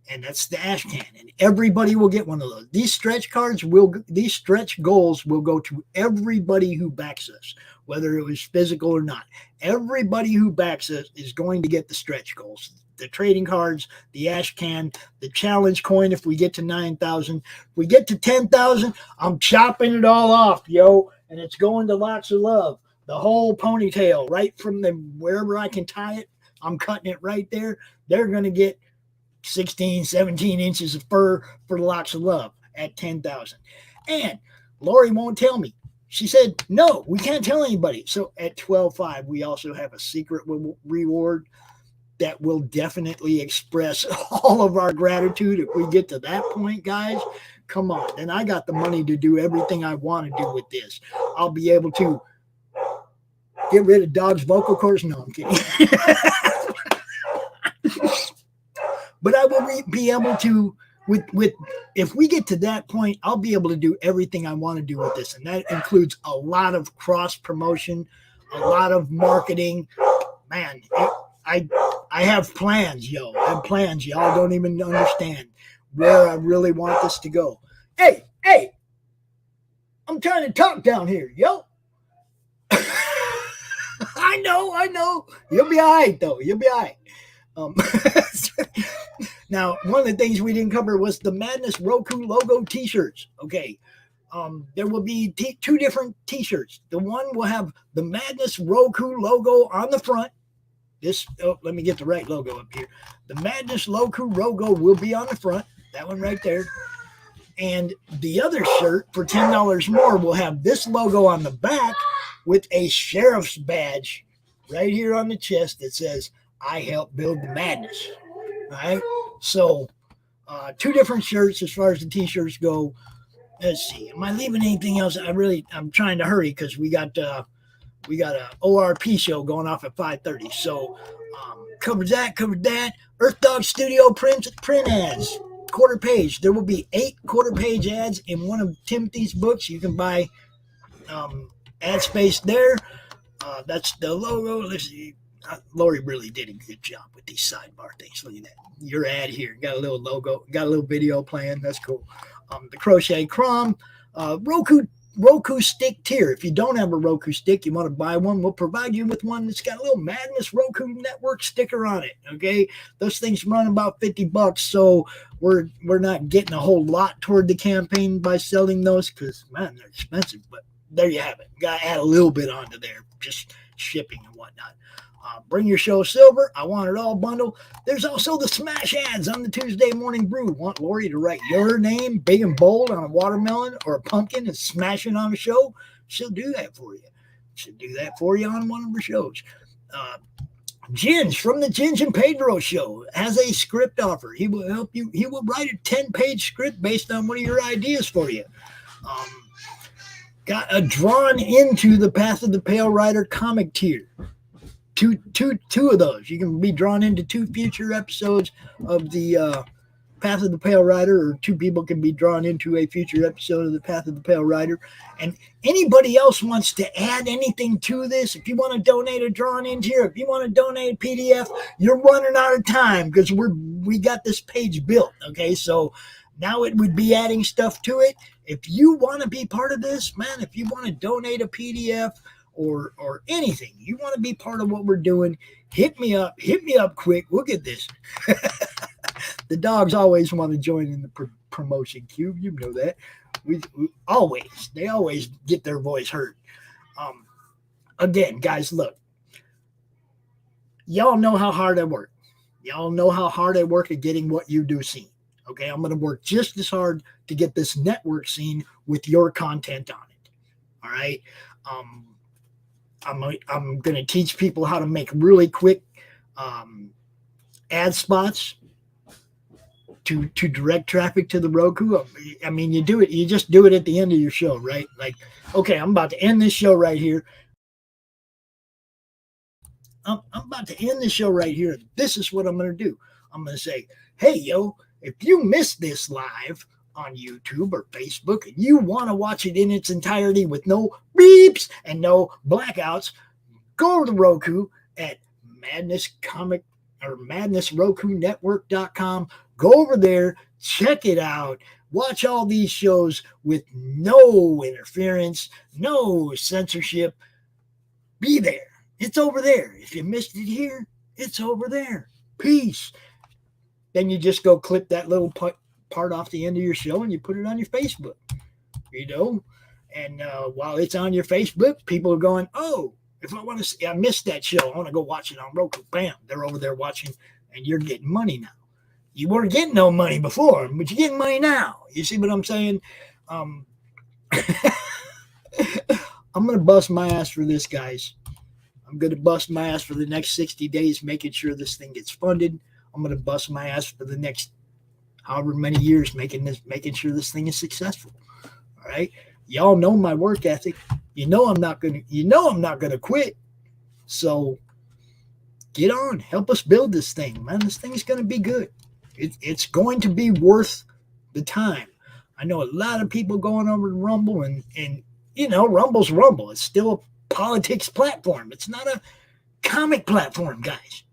And that's the Ash Can, and everybody will get one of those. These stretch goals will go to everybody who backs us, whether it was physical or not. Everybody who backs us is going to get the stretch goals, the trading cards, the Ash Can, the challenge coin. If we get to 9,000, if we get to 10,000, I'm chopping it all off, yo, and it's going to Lots of Love. The whole ponytail, right from wherever I can tie it, I'm cutting it right there. They're going to get 16, 17 inches of fur for Lots of Love at 10,000. And Laurie won't tell me. She said, no, we can't tell anybody. So at 12.5, we also have a secret reward that will definitely express all of our gratitude. If we get to that point, guys, come on. Then I got the money to do everything I want to do with this. I'll be able to get rid of Dog's vocal cords. No, I'm kidding. But I will be able to, if we get to that point, I'll be able to do everything I want to do with this. And that includes a lot of cross promotion, a lot of marketing. Man, I have plans, yo. I have plans. Y'all don't even understand where I really want this to go. Hey, I'm trying to talk down here, yo. I know. You'll be all right, though. You'll be all right. Now, one of the things we didn't cover was the Madness Roku logo t-shirts. Okay. There will be 2 different t-shirts. The one will have the Madness Roku logo on the front. Let me get the right logo up here. The Madness Roku logo will be on the front. That one right there. And the other shirt for $10 more will have this logo on the back with a sheriff's badge right here on the chest that says, I helped build the madness. All right. So 2 different shirts as far as the t-shirts go. Let's see. Am I leaving anything else? I'm trying to hurry because we got a ORP show going off at 5:30. So covered that. Earth Dog Studio print ads, quarter page. There will be 8 quarter page ads in one of Timothy's books. You can buy ad space there. That's the logo. Let's see. Laurie really did a good job with these sidebar things. Look at that. Your ad here. Got a little logo. Got a little video playing. That's cool. The crochet crom. Roku stick tier. If you don't have a Roku stick, you want to buy one, we'll provide you with one that's got a little Madness Roku Network sticker on it. Okay, those things run about $50, so we're not getting a whole lot toward the campaign by selling those because man, they're expensive. But there you have it. Got to add a little bit onto there, just shipping and whatnot. Bring your show silver. I want it all bundle. There's also the smash ads on the Tuesday Morning Brew. Want Laurie to write your name big and bold on a watermelon or a pumpkin and smash it on a show? She'll do that for you. She'll do that for you on one of her shows. Ginge from the Ginge and Pedro show has a script offer. He will help you. He will write a 10-page script based on one of your ideas for you. Got a drawn into the Path of the Pale Rider comic tier. Two of those. You can be drawn into 2 future episodes of the Path of the Pale Rider, or 2 people can be drawn into a future episode of the Path of the Pale Rider. And anybody else wants to add anything to this, if you want to donate a drawn in here, if you want to donate a PDF, you're running out of time because we got this page built. Okay, so now it would be adding stuff to it. If you want to be part of this, man, if you want to donate a PDF or anything, you want to be part of what we're doing, hit me up quick. We'll get this. The dogs always want to join in the promotion cube. You know that. They always get their voice heard. Again, guys, look, y'all know how hard I work. Y'all know how hard I work at getting what you do seen. Okay, I'm going to work just as hard to get this network seen with your content on it. All right. I'm going to teach people how to make really quick ad spots to direct traffic to the Roku. I mean, you just do it at the end of your show, right? Like, okay, I'm about to end this show right here. I'm about to end the show right here. This is what I'm going to do. I'm going to say, hey, yo, if you missed this live on YouTube or Facebook and you want to watch it in its entirety with no beeps and no blackouts, go to the Roku at madnessrokunetwork.com. Go over there, check it out, watch all these shows with no interference, no censorship. Be there. It's over there. If you missed it here, it's over there. Peace. Then you just go clip that little part off the end of your show and you put it on your Facebook, and while it's on your Facebook, people are going, oh, if I want to see, I missed that show, I want to go watch it on Roku. Bam, they're over there watching, and you're getting money now. You weren't getting no money before, but you're getting money now. You see what I'm saying? I'm going to bust my ass for this, guys. I'm going to bust my ass for the next 60 days, making sure this thing gets funded. I'm going to bust my ass for the next however many years, making sure this thing is successful. All right. Y'all know my work ethic. I'm not going to quit. So get on, help us build this thing, man. This thing is going to be good. It's going to be worth the time. I know a lot of people going over to Rumble and Rumble's Rumble. It's still a politics platform. It's not a comic platform, guys.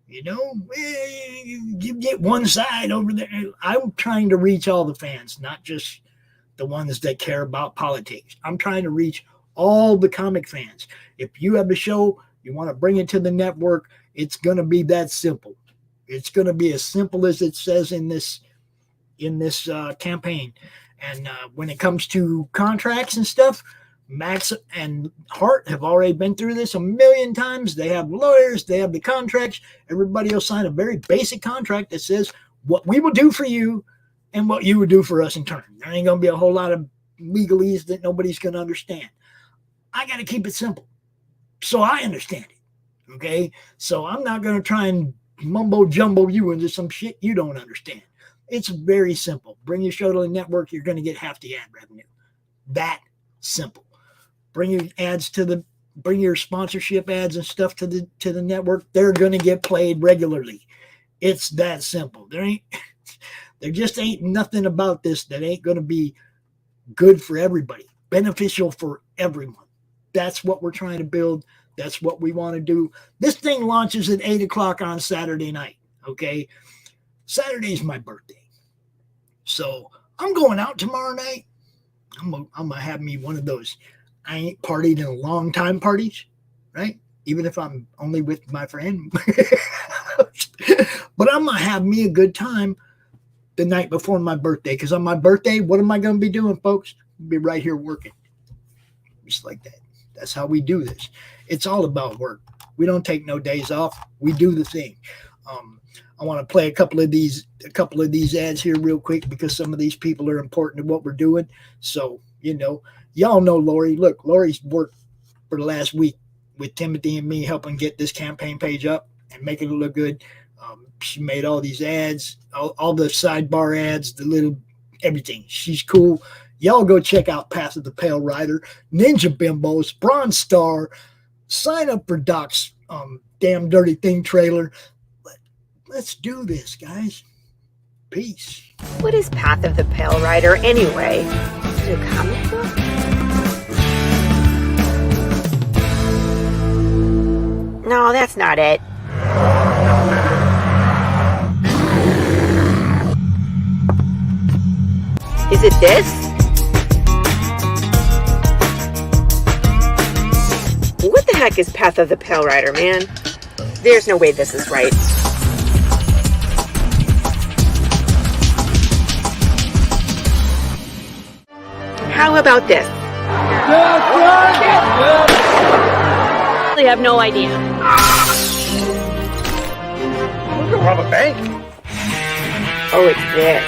You get one side over there. I'm trying to reach all the fans, not just the ones that care about politics. I'm trying to reach all the comic fans. If you have a show, you want to bring it to the network, it's going to be that simple. It's going to be as simple as it says in this campaign. And when it comes to contracts and stuff, Max and Hart have already been through this a million times. They have lawyers, they have the contracts. Everybody will sign a very basic contract that says what we will do for you and what you would do for us in turn. There ain't going to be a whole lot of legalese that nobody's going to understand. I got to keep it simple so I understand it. Okay? So I'm not going to try and mumbo jumbo you into some shit you don't understand. It's very simple. Bring your show to the network, you're going to get half the ad revenue. That simple. Bring your sponsorship ads and stuff to the network. They're going to get played regularly. It's that simple. There just ain't nothing about this that ain't going to be good for everybody, beneficial for everyone. That's what we're trying to build. That's what we want to do. This thing launches at 8 o'clock on Saturday night. Okay. Saturday's my birthday. So I'm going out tomorrow night. I'm gonna have me one of those I ain't partied in a long time parties, right? Even if I'm only with my friend. But I'm gonna have me a good time the night before my birthday. Because on my birthday, what am I gonna be doing, folks? I'll be right here working. Just like that. That's how we do this. It's all about work. We don't take no days off. We do the thing. I want to play a couple of these ads here real quick because some of these people are important to what we're doing. So, y'all know Laurie. Look, Laurie's worked for the last week with Timothy and me helping get this campaign page up and making it look good. She made all these ads, all the sidebar ads, the little everything. She's cool. Y'all go check out Path of the Pale Rider, Ninja Bimbos, Bronze Star. Sign up for Doc's Damn Dirty Thing trailer. Let's do this, guys. Peace. What is Path of the Pale Rider anyway? Is it a comic book? No, that's not it. Is it this? What the heck is Path of the Pale Rider, man? There's no way this is right. How about this? They have no idea. We're gonna rob a bank. Oh, it's this.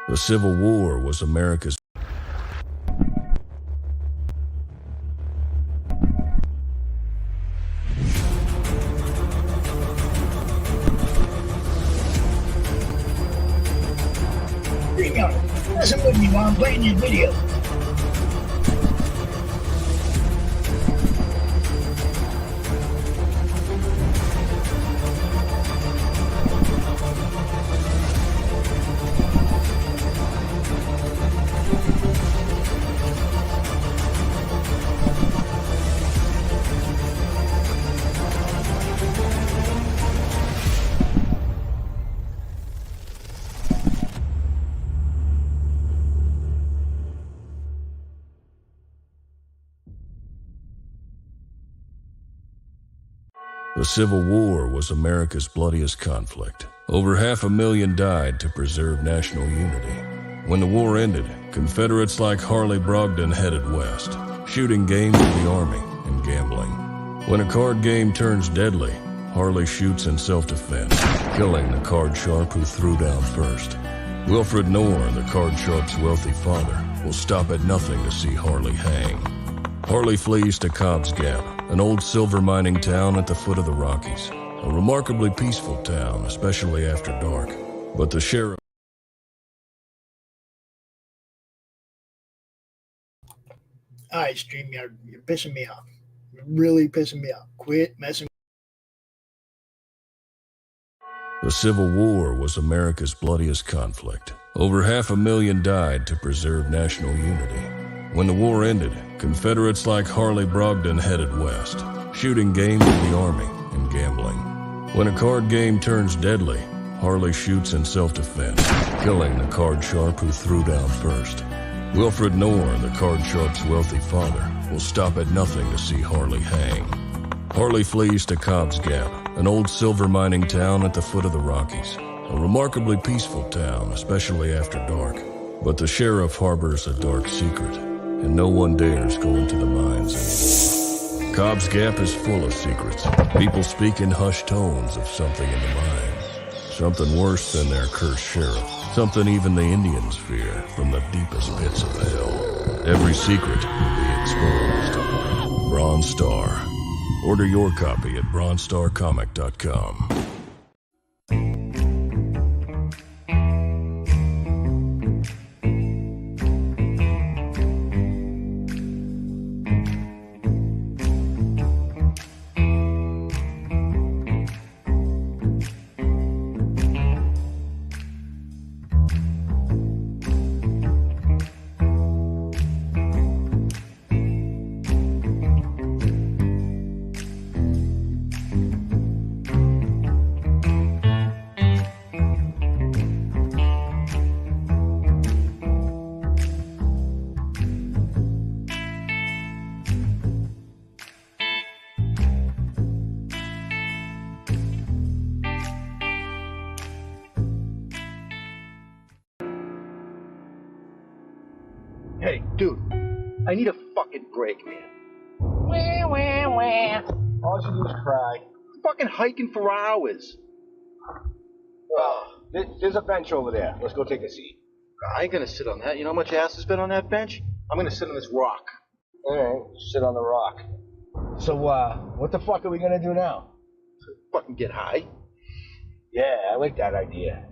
The Civil War was America's Listen with me while I'm playing this video. The Civil War was America's bloodiest conflict. Over 500,000 died to preserve national unity. When the war ended, Confederates like Harley Brogdon headed west, shooting game with the Army and gambling. When a card game turns deadly, Harley shoots in self-defense, killing the card sharp who threw down first. Wilfred Knorr, the card sharp's wealthy father, will stop at nothing to see Harley hang. Harley flees to Cobb's Gap, an old silver mining town at the foot of the Rockies. A remarkably peaceful town, especially after dark. But the sheriff... All right, StreamYard, you're pissing me off. You're really pissing me off. Quit messing. The Civil War was America's bloodiest conflict. Over 500,000 died to preserve national unity. When the war ended, Confederates like Harley Brogdon headed west, shooting game with the Army and gambling. When a card game turns deadly, Harley shoots in self-defense, killing the card sharp who threw down first. Wilfred Knorr, the card sharp's wealthy father, will stop at nothing to see Harley hang. Harley flees to Cobb's Gap, an old silver mining town at the foot of the Rockies. A remarkably peaceful town, especially after dark. But the sheriff harbors a dark secret, and no one dares go into the mines anymore. Cobb's Gap is full of secrets. People speak in hushed tones of something in the mines. Something worse than their cursed sheriff. Something even the Indians fear from the deepest pits of hell. Every secret will be exposed. Bronze Star. Order your copy at bronzestarcomic.com. Hey, dude, I need a fucking break, man. All you do is cry. I'm fucking hiking for hours. Well, there's a bench over there. Let's go take a seat. I ain't gonna sit on that. You know how much ass has been on that bench? I'm gonna sit on this rock. All right, sit on the rock. So, what the fuck are we gonna do now? Fucking get high. Yeah, I like that idea.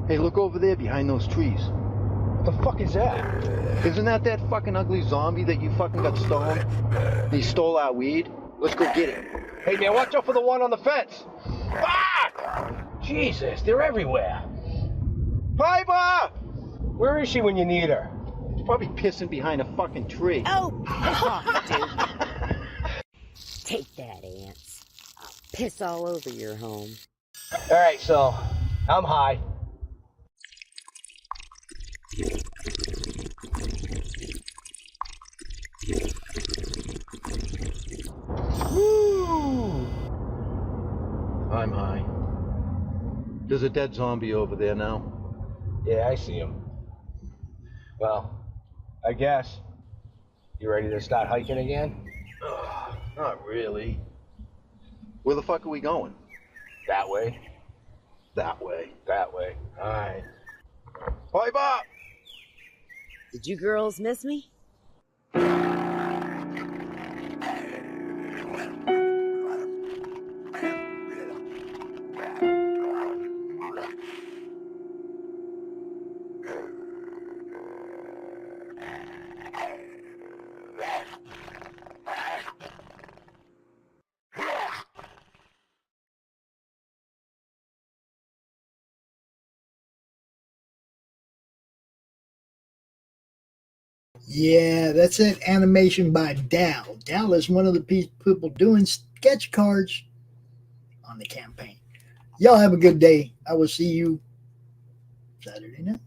Hey, look over there behind those trees. What the fuck is that? Isn't that fucking ugly zombie that you fucking got stoned? He stole our weed? Let's go get him. Hey man, watch out for the one on the fence. Fuck! Jesus, they're everywhere. Piper! Where is she when you need her? She's probably pissing behind a fucking tree. Oh, dude. Take that, ants. I'll piss all over your home. Alright, so, I'm high. Woo! I'm high. There's a dead zombie over there now. Yeah, I see him. Well, I guess. You ready to start hiking again? Not really. Where the fuck are we going? That way. That way. That way. All right. Pipe up! Did you girls miss me? Yeah, that's an animation by Dal. Dal is one of the people doing sketch cards on the campaign. Y'all have a good day. I will see you Saturday night.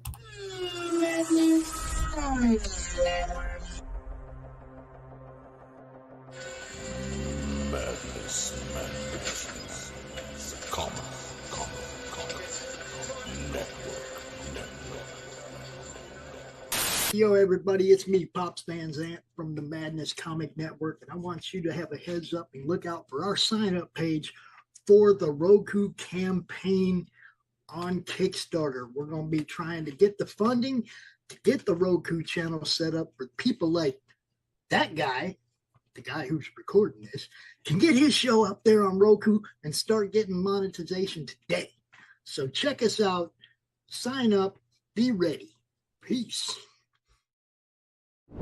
Yo, everybody, it's me, Pops Van Zant from the Madness Comic Network, and I want you to have a heads up and look out for our sign-up page for the Roku campaign on Kickstarter. We're going to be trying to get the funding to get the Roku channel set up for people like that guy, the guy who's recording this, can get his show up there on Roku and start getting monetization today. So check us out, sign up, be ready. Peace.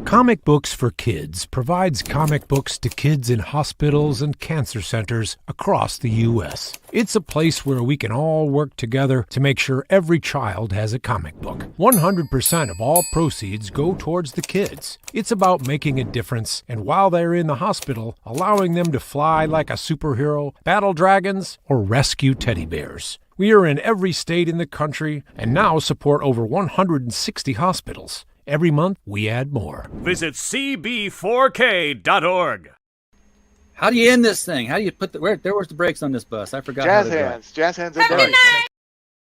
Comic Books for Kids provides comic books to kids in hospitals and cancer centers across the U.S. It's a place where we can all work together to make sure every child has a comic book. 100% of all proceeds go towards the kids. It's about making a difference, and while they're in the hospital, allowing them to fly like a superhero, battle dragons, or rescue teddy bears. We are in every state in the country and now support over 160 hospitals. Every month, we add more. Visit cb4k.org. How do you end this thing? How do you put the... where's the brakes on this bus? I forgot. Jazz hands. Jazz hands are done.